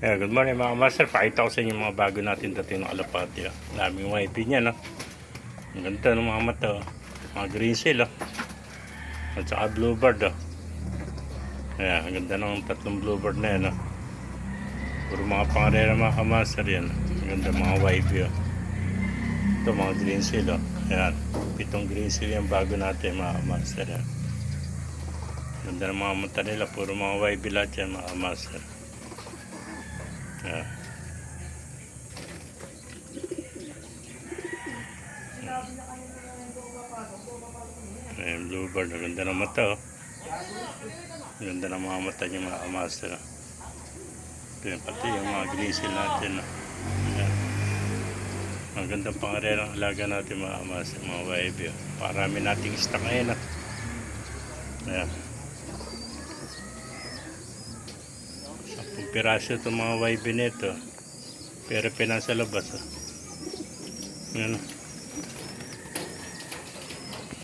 Yeah, good morning mga master. Pakita ko sa inyo mga bago natin dating ng alapati. Daming YP niya, no? Ang ganda ng mga mata. Mga green seal, at saka bluebird, Ayan, ang ganda ng tatlong bluebird na yan, Puro mga pangarera mga kamaster yan. Ang ganda mga YP, Ito mga green seal, Ayan, 7 green seal yung bago natin mga kamaster, Ganda ng mga mata nila. Puro mga YP lahat yan mga kamaster. Ayan. Ayan, bluebird. Ang ganda ng mata, Ang ganda ng mga mata niya mga kamaster, Ito yung pati yung mga grizzle natin, Ayan. Ang gandang pangarerang alaga natin mga kamaster, mga YB, Parami nating stock ngayon, Ayan. 10 piraso itong mga YB nito, pero pinasa labas, Ayan.